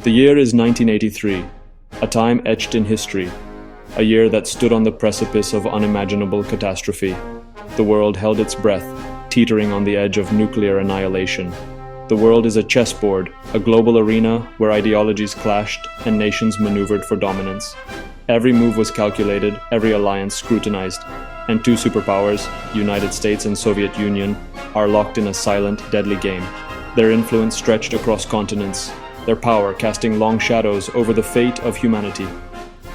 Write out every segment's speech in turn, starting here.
The year is 1983, a time etched in history, a year that stood on the precipice of unimaginable catastrophe. The world held its breath, teetering on the edge of nuclear annihilation. The world is a chessboard, a global arena where ideologies clashed and nations maneuvered for dominance. Every move was calculated, every alliance scrutinized, and two superpowers, United States and Soviet Union, are locked in a silent, deadly game. Their influence stretched across continents, their power casting long shadows over the fate of humanity.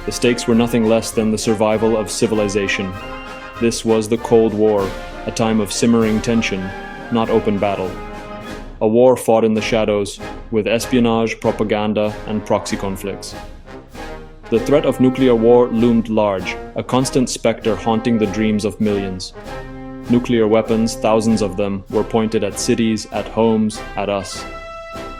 The stakes were nothing less than the survival of civilization. This was the Cold War, a time of simmering tension, not open battle. A war fought in the shadows, with espionage, propaganda, and proxy conflicts. The threat of nuclear war loomed large, a constant specter haunting the dreams of millions. Nuclear weapons, thousands of them, were pointed at cities, at homes, at us.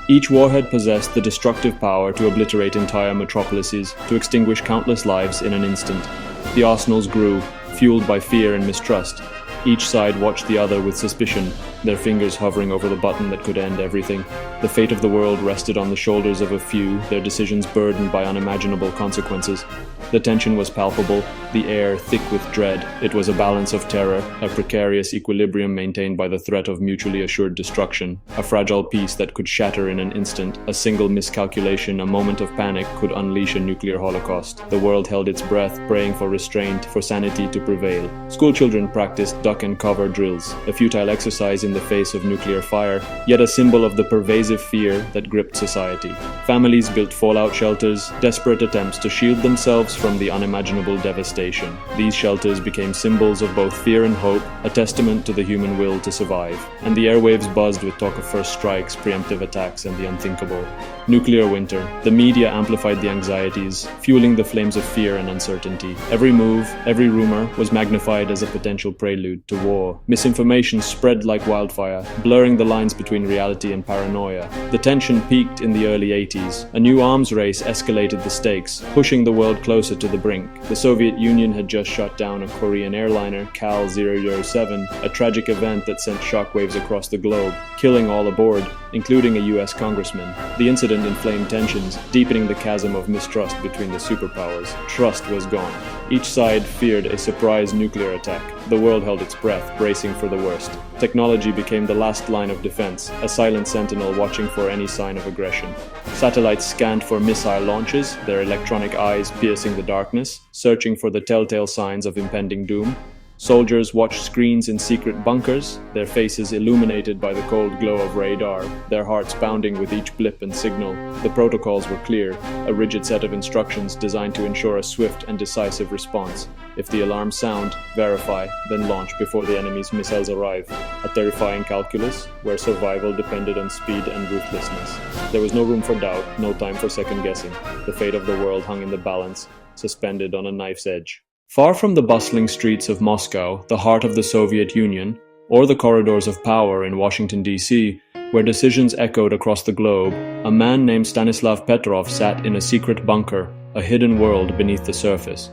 Each warhead possessed the destructive power to obliterate entire metropolises, to extinguish countless lives in an instant. The arsenals grew, fueled by fear and mistrust. Each side watched the other with suspicion, their fingers hovering over the button that could end everything. The fate of the world rested on the shoulders of a few, their decisions burdened by unimaginable consequences. The tension was palpable, the air thick with dread. It was a balance of terror, a precarious equilibrium maintained by the threat of mutually assured destruction, a fragile peace that could shatter in an instant. A single miscalculation, a moment of panic, could unleash a nuclear holocaust. The world held its breath, praying for restraint, for sanity to prevail. School children practiced duck and cover drills, a futile exercise in the face of nuclear fire, yet a symbol of the pervasive fear that gripped society. Families built fallout shelters, desperate attempts to shield themselves from the unimaginable devastation. These shelters became symbols of both fear and hope, a testament to the human will to survive. And the airwaves buzzed with talk of first strikes, preemptive attacks, and the unthinkable. Nuclear winter. The media amplified the anxieties, fueling the flames of fear and uncertainty. Every move, every rumor, was magnified as a potential prelude to war. Misinformation spread like wildfire, blurring the lines between reality and paranoia. The tension peaked in the early 80s. A new arms race escalated the stakes, pushing the world closer to the brink. The Soviet Union had just shot down a Korean airliner, KAL 007, a tragic event that sent shockwaves across the globe, killing all aboard, including a US congressman. The incident inflamed tensions, deepening the chasm of mistrust between the superpowers. Trust was gone. Each side feared a surprise nuclear attack. The world held its breath, bracing for the worst. Technology became the last line of defense, a silent sentinel watching for any sign of aggression. Satellites scanned for missile launches, their electronic eyes piercing the darkness, searching for the telltale signs of impending doom. Soldiers watched screens in secret bunkers, their faces illuminated by the cold glow of radar, their hearts pounding with each blip and signal. The protocols were clear, a rigid set of instructions designed to ensure a swift and decisive response. If the alarms sound, verify, then launch before the enemy's missiles arrive. A terrifying calculus where survival depended on speed and ruthlessness. There was no room for doubt, no time for second guessing. The fate of the world hung in the balance, suspended on a knife's edge. Far from the bustling streets of Moscow, the heart of the Soviet Union, or the corridors of power in Washington, D.C., where decisions echoed across the globe, a man named Stanislav Petrov sat in a secret bunker, a hidden world beneath the surface.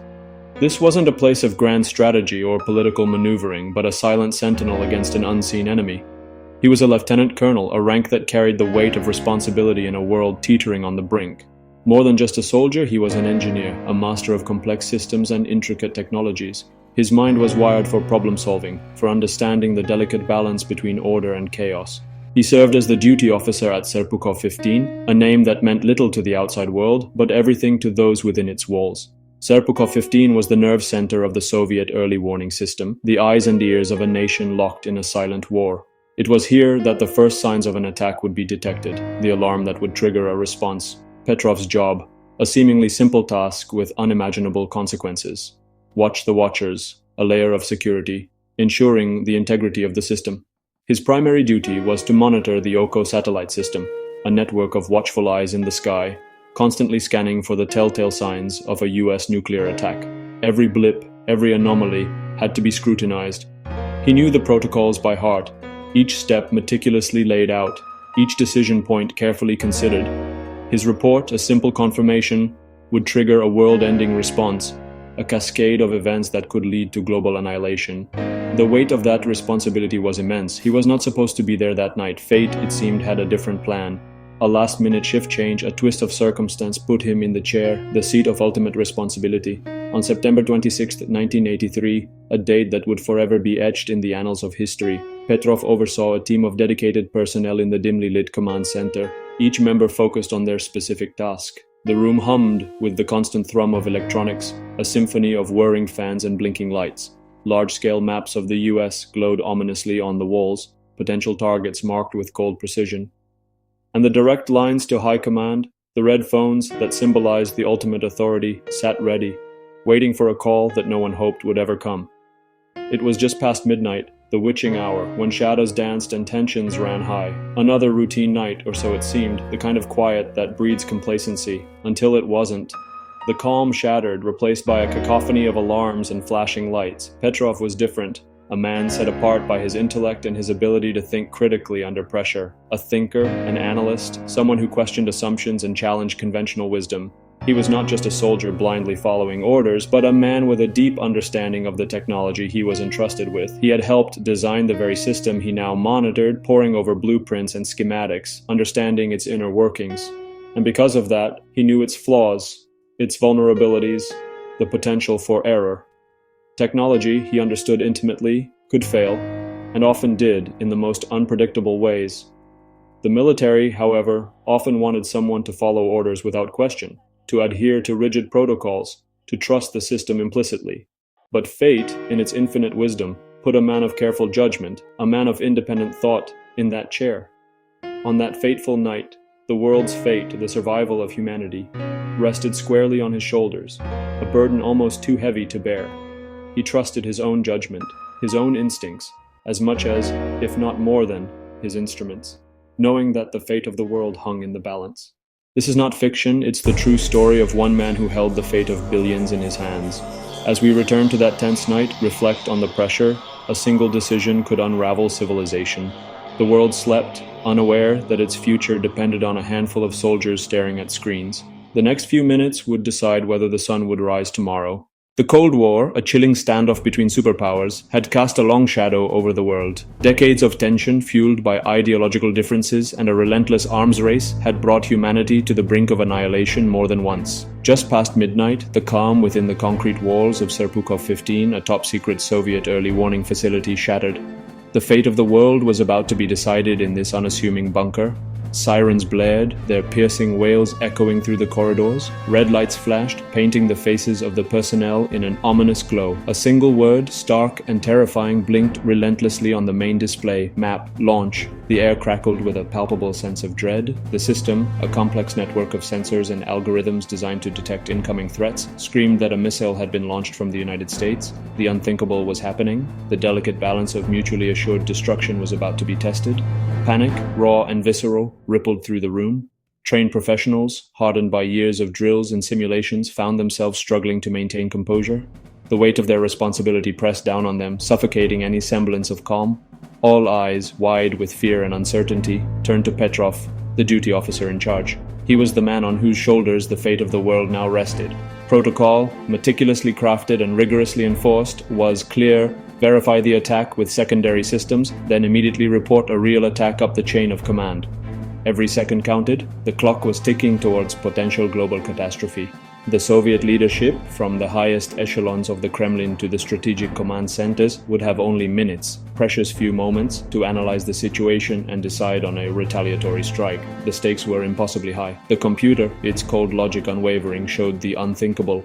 This wasn't a place of grand strategy or political maneuvering, but a silent sentinel against an unseen enemy. He was a lieutenant colonel, a rank that carried the weight of responsibility in a world teetering on the brink. More than just a soldier, he was an engineer, a master of complex systems and intricate technologies. His mind was wired for problem solving, for understanding the delicate balance between order and chaos. He served as the duty officer at Serpukhov 15, a name that meant little to the outside world, but everything to those within its walls. Serpukhov 15 was the nerve center of the Soviet early warning system, the eyes and ears of a nation locked in a silent war. It was here that the first signs of an attack would be detected, the alarm that would trigger a response. Petrov's job, a seemingly simple task with unimaginable consequences. Watch the watchers, a layer of security, ensuring the integrity of the system. His primary duty was to monitor the Oko satellite system, a network of watchful eyes in the sky, constantly scanning for the telltale signs of a US nuclear attack. Every blip, every anomaly had to be scrutinized. He knew the protocols by heart, each step meticulously laid out, each decision point carefully considered. His report, a simple confirmation, would trigger a world-ending response, a cascade of events that could lead to global annihilation. The weight of that responsibility was immense. He was not supposed to be there that night. Fate, it seemed, had a different plan. A last-minute shift change, a twist of circumstance put him in the chair, the seat of ultimate responsibility. On September 26, 1983, a date that would forever be etched in the annals of history, Petrov oversaw a team of dedicated personnel in the dimly lit command center, each member focused on their specific task. The room hummed with the constant thrum of electronics, a symphony of whirring fans and blinking lights. Large-scale maps of the US glowed ominously on the walls, potential targets marked with cold precision. And the direct lines to high command, the red phones that symbolized the ultimate authority, sat ready, waiting for a call that no one hoped would ever come. It was just past midnight, the witching hour, when shadows danced and tensions ran high. Another routine night, or so it seemed, the kind of quiet that breeds complacency, until it wasn't. The calm shattered, replaced by a cacophony of alarms and flashing lights. Petrov was different. A man set apart by his intellect and his ability to think critically under pressure. A thinker, an analyst, someone who questioned assumptions and challenged conventional wisdom. He was not just a soldier blindly following orders, but a man with a deep understanding of the technology he was entrusted with. He had helped design the very system he now monitored, poring over blueprints and schematics, understanding its inner workings. And because of that, he knew its flaws, its vulnerabilities, the potential for error. Technology, he understood intimately, could fail, and often did in the most unpredictable ways. The military, however, often wanted someone to follow orders without question, to adhere to rigid protocols, to trust the system implicitly. But fate, in its infinite wisdom, put a man of careful judgment, a man of independent thought, in that chair. On that fateful night, the world's fate, the survival of humanity, rested squarely on his shoulders, a burden almost too heavy to bear. He trusted his own judgment, his own instincts, as much as, if not more than, his instruments, knowing that the fate of the world hung in the balance. This is not fiction, it's the true story of one man who held the fate of billions in his hands. As we return to that tense night, reflect on the pressure, a single decision could unravel civilization. The world slept, unaware that its future depended on a handful of soldiers staring at screens. The next few minutes would decide whether the sun would rise tomorrow. The Cold War, a chilling standoff between superpowers, had cast a long shadow over the world. Decades of tension fueled by ideological differences and a relentless arms race had brought humanity to the brink of annihilation more than once. Just past midnight, the calm within the concrete walls of Serpukhov 15, a top-secret Soviet early warning facility, shattered. The fate of the world was about to be decided in this unassuming bunker. Sirens blared, their piercing wails echoing through the corridors. Red lights flashed, painting the faces of the personnel in an ominous glow. A single word, stark and terrifying, blinked relentlessly on the main display. Map, launch. The air crackled with a palpable sense of dread. The system, a complex network of sensors and algorithms designed to detect incoming threats, screamed that a missile had been launched from the United States. The unthinkable was happening. The delicate balance of mutually assured destruction was about to be tested. Panic, raw and visceral, rippled through the room. Trained professionals, hardened by years of drills and simulations, found themselves struggling to maintain composure. The weight of their responsibility pressed down on them, suffocating any semblance of calm. All eyes, wide with fear and uncertainty, turned to Petrov, the duty officer in charge. He was the man on whose shoulders the fate of the world now rested. Protocol, meticulously crafted and rigorously enforced, was clear: verify the attack with secondary systems, then immediately report a real attack up the chain of command. Every second counted. The clock was ticking towards potential global catastrophe. The Soviet leadership, from the highest echelons of the Kremlin to the strategic command centers, would have only minutes, precious few moments, to analyze the situation and decide on a retaliatory strike. The stakes were impossibly high. The computer, its cold logic unwavering, showed the unthinkable.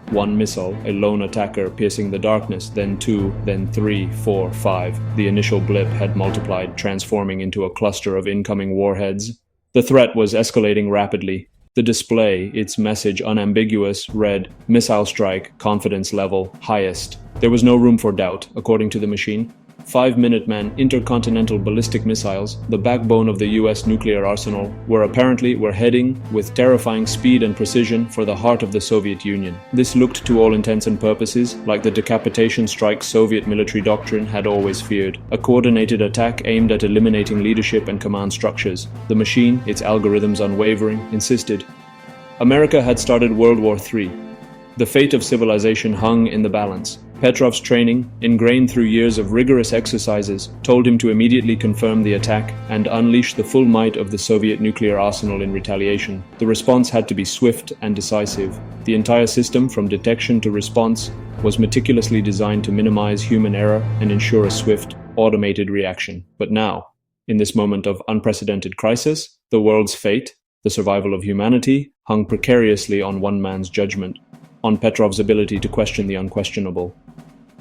One missile, a lone attacker piercing the darkness, then two, then three, four, five. The initial blip had multiplied, transforming into a cluster of incoming warheads. The threat was escalating rapidly. The display, its message unambiguous, read, "Missile strike, confidence level, highest." There was no room for doubt, according to the machine. 5 Minuteman intercontinental ballistic missiles, the backbone of the US nuclear arsenal, were heading with terrifying speed and precision for the heart of the Soviet Union. This looked, to all intents and purposes, like the decapitation strike Soviet military doctrine had always feared. A coordinated attack aimed at eliminating leadership and command structures. The machine, its algorithms unwavering, insisted. America had started World War III. The fate of civilization hung in the balance. Petrov's training, ingrained through years of rigorous exercises, told him to immediately confirm the attack and unleash the full might of the Soviet nuclear arsenal in retaliation. The response had to be swift and decisive. The entire system, from detection to response, was meticulously designed to minimize human error and ensure a swift, automated reaction. But now, in this moment of unprecedented crisis, the world's fate, the survival of humanity, hung precariously on one man's judgment, on Petrov's ability to question the unquestionable.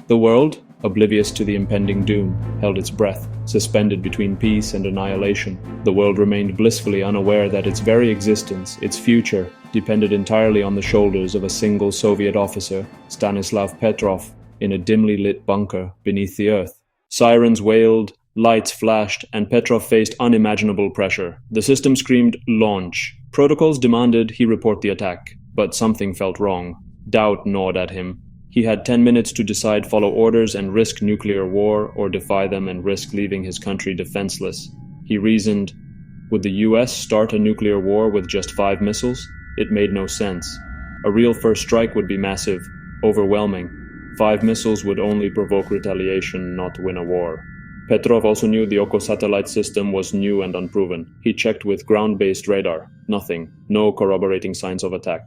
The world, oblivious to the impending doom, held its breath, suspended between peace and annihilation. The world remained blissfully unaware that its very existence, its future, depended entirely on the shoulders of a single Soviet officer, Stanislav Petrov, in a dimly lit bunker beneath the earth. Sirens wailed, lights flashed, and Petrov faced unimaginable pressure. The system screamed, "Launch." Protocols demanded he report the attack, but something felt wrong. Doubt gnawed at him. He had 10 minutes to decide, follow orders and risk nuclear war, or defy them and risk leaving his country defenseless. He reasoned, would the US start a nuclear war with just 5 missiles? It made no sense. A real first strike would be massive, overwhelming. 5 missiles would only provoke retaliation, not win a war. Petrov also knew the Oko satellite system was new and unproven. He checked with ground-based radar. Nothing. No corroborating signs of attack.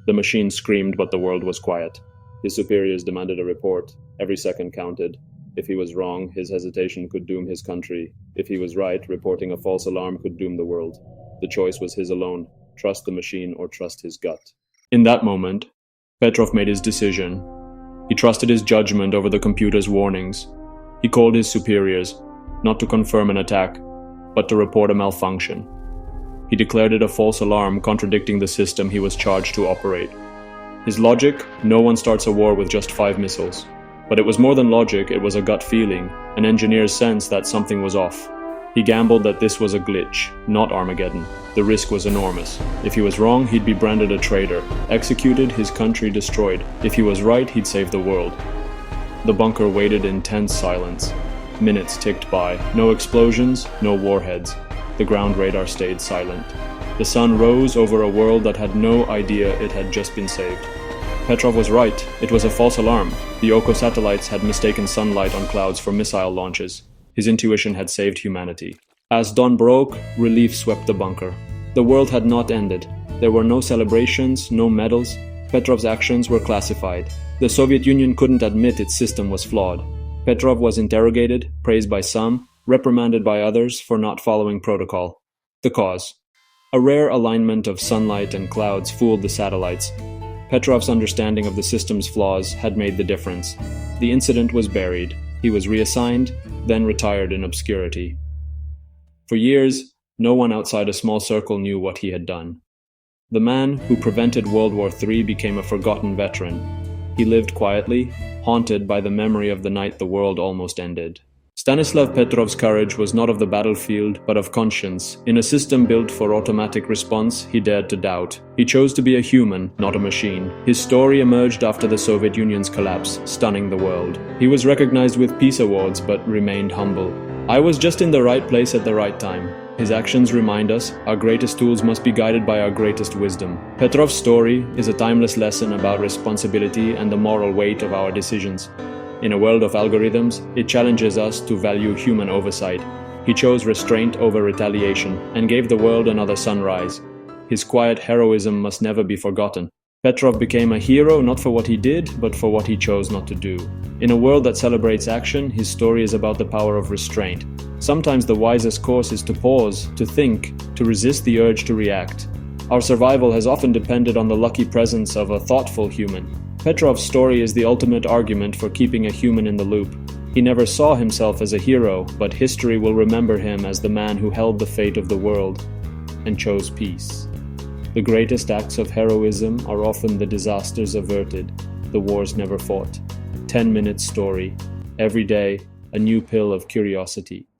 The machine screamed, but the world was quiet. His superiors demanded a report. Every second counted. If he was wrong, his hesitation could doom his country. If he was right, reporting a false alarm could doom the world. The choice was his alone. Trust the machine or trust his gut. In that moment, Petrov made his decision. He trusted his judgment over the computer's warnings. He called his superiors, not to confirm an attack, but to report a malfunction. He declared it a false alarm, contradicting the system he was charged to operate. His logic: no one starts a war with just 5 missiles. But it was more than logic, it was a gut feeling, an engineer's sense that something was off. He gambled that this was a glitch, not Armageddon. The risk was enormous. If he was wrong, he'd be branded a traitor, executed, his country destroyed. If he was right, he'd save the world. The bunker waited in tense silence. Minutes ticked by. No explosions, no warheads. The ground radar stayed silent. The sun rose over a world that had no idea it had just been saved. Petrov was right. It was a false alarm. The Oko satellites had mistaken sunlight on clouds for missile launches. His intuition had saved humanity. As dawn broke, relief swept the bunker. The world had not ended. There were no celebrations, no medals. Petrov's actions were classified. The Soviet Union couldn't admit its system was flawed. Petrov was interrogated, praised by some, reprimanded by others for not following protocol. The cause: a rare alignment of sunlight and clouds fooled the satellites. Petrov's understanding of the system's flaws had made the difference. The incident was buried. He was reassigned, then retired in obscurity. For years, no one outside a small circle knew what he had done. The man who prevented World War III became a forgotten veteran. He lived quietly, haunted by the memory of the night the world almost ended. Stanislav Petrov's courage was not of the battlefield, but of conscience. In a system built for automatic response, he dared to doubt. He chose to be a human, not a machine. His story emerged after the Soviet Union's collapse, stunning the world. He was recognized with peace awards, but remained humble. "I was just in the right place at the right time." His actions remind us our greatest tools must be guided by our greatest wisdom. Petrov's story is a timeless lesson about responsibility and the moral weight of our decisions. In a world of algorithms, it challenges us to value human oversight. He chose restraint over retaliation and gave the world another sunrise. His quiet heroism must never be forgotten. Petrov became a hero not for what he did, but for what he chose not to do. In a world that celebrates action, his story is about the power of restraint. Sometimes the wisest course is to pause, to think, to resist the urge to react. Our survival has often depended on the lucky presence of a thoughtful human. Petrov's story is the ultimate argument for keeping a human in the loop. He never saw himself as a hero, but history will remember him as the man who held the fate of the world and chose peace. The greatest acts of heroism are often the disasters averted, the wars never fought. 10-minute story. Every day, a new pill of curiosity.